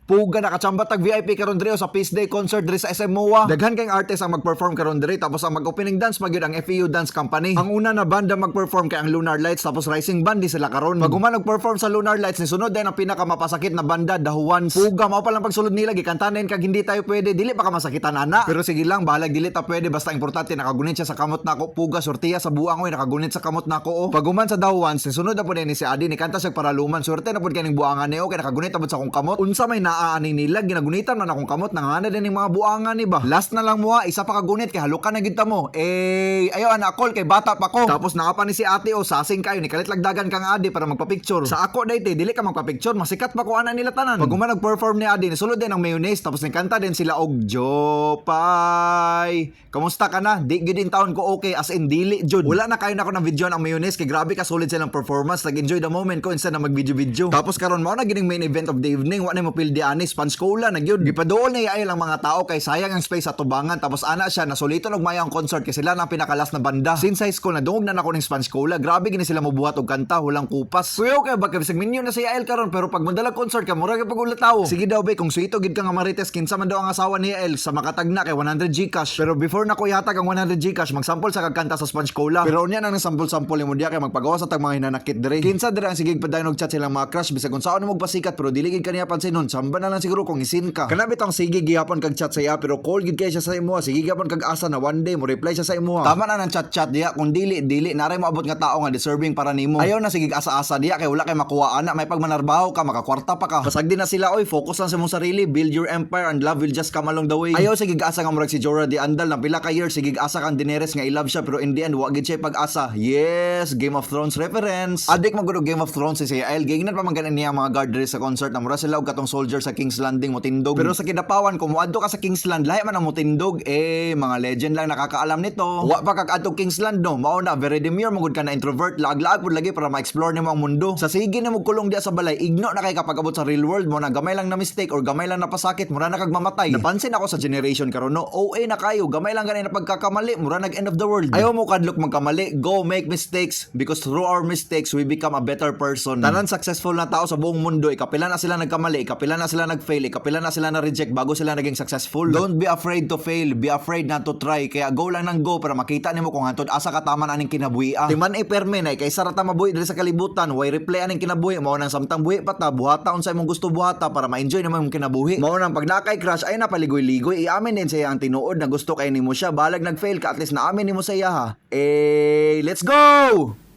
Puga nakachamba tag VIP karon diri sa Peace Day concert diri sa SM MOA. Daghan kayong artist ang mag-perform karon diri tapos ang mag-opening dance magyud ang FEU Dance Company. Ang una na banda mag-perform kay ang Lunar Lights tapos Rising Band di sila karon. Pag human nag-perform sa Lunar Lights ni sunod din ang pinakamapasakit na banda The Juans. Puga mao pa lang pagsulod nila gikantanen kag hindi tayo pwede dili pa ka masakitan ana. Pero sige lang balag dili ta pwede basta importante nakagunit siya sa kamot nako. Puga sortiya sa buang oy nakagunit sa kamot nako. Pag human sa The Juans ni sunod na pud ni si Adi ni kanta siya paraluman swerte na pud kaning buangan niyo kay nakagunit abot sa akong kamot. Unsa may naaani nila ginagunitan man akong kamot nangana din ning mga buangan ni ba. Last na lang mo isa pa ka gunit kay halukan na gid ta mo. Ayo ana call kay bata pa ko. Tapos nakapa ni si ate o sasing kayo ni kalit lagdagan kang Adi para magpa-picture. Sa ako dayte dili ka magpa-picture masikat pa ko ana nila tanan. Pag human nag-perform ni Adi ni sulod din ang mayonnaise tapos ni kanta din sila og Jopay. Kamusta ka na? Di gid in town ko okay as in dili jud. Wala na kayo na ako ng video ng mayonnaise kay grabe ka solid silang performance. Nag-enjoy the moment ko instead na mag-video. Tapos karon mao na gining main event of the evening wa na mo pildi ani Spanskola nagyud. Gipaduol na ay lang mga tao kay sayang ang space sa tubangan tapos ana siya nasulito og mayang concert kay sila na pinakalas na banda. Since high school na dungog na nako ning Spanskola, grabe gini sila mobuhat og kanta hulang kupas. Kuya kay baka bisag minyo na si Yael karon pero pag mandalag concert ka mura gyud pag-ulataw. Sige daw be kung suito gid ka nga marites kinsa man daw ang asawa ni Yael sa makatagna kay 100 Gcash. Pero before na ko yatag ang 100 Gcash magsample sa kagkanta sa Spanskola. Pero unya nang sample-sample mo diya kay magpagawa sa tag mga hinanakit dire. Kinsa dire ang sigig padayon og chat silang mga crush bisag kung saan mo magpasikat pero dili gid kaniya pansinon. Samba na lang siguro kung isin ka. Kana bitong sige gihapon kag chat sa iya pero call gid kay siya sa imo. Sige gihapon kag asa na one day mo reply siya sa imo. Tama na nang chat-chat diya kung dili naray mo abot nga tao nga deserving para nimo. Ayaw na sige asa-asa diya kay wala kay makuha ana may pagmanarbaho ka makakwarta pa ka. Pasagdi na sila oy focus lang sa imong sarili, build your empire and love will just come along the way. Ayaw sige asa nga murag si Jorah Di Andal na pila ka years sige asa kang Daenerys nga i-love siya pero in the end wa gid siya pag-asa. Yes, Game of Thrones reference. Adik magud Game of Thrones si Yael gingnan pa man ganan niya mga guard diri sa concert na mura sila og katong soldier sa King's Landing motindog. Pero sa kidapawan kung moadto ka sa King's Land lahi man ang motindog mga legend lang nakakaalam nito. Wa pa kag adto King's Land no, mao na very demure magud ka na introvert lag-lag pud lagi para ma-explore nimo ang mundo. Sa sige na mo kulong diya sa balay igno na kay kapag abot sa real world mo na gamay lang na mistake or gamay lang na pasakit mura na kag mamatay. Napansin ako sa generation karon no, OA na kayo gamay lang ganay na pagkakamali mura nag end of the world. Ayaw mo kadlok magkamali, go make mistakes because through our mistakes we become a better person. Tanan successful na tao sa buong mundo ikapila na sila nagkamali, ikapila na sila nagfail, ikapila na sila na reject bago sila naging successful. Don't be afraid to fail, be afraid not to try. Kaya go lang nang go para makita nimo kung hantod asa ka tama na aning kinabuhi. Timan perme na kay sarata mabuhi diri sa kalibutan, way replay aning kinabuhi mao nang samtang buhi pa ta buhata unsa imong gusto buhata para ma-enjoy nimo imong kinabuhi. Mao nang pag nakay crush ay napaligoy-ligoy, iamin din sa iyang tinuod na gusto kay nimo siya, balag nag-fail ka at least naamin nimo sa iya ha. Let's go!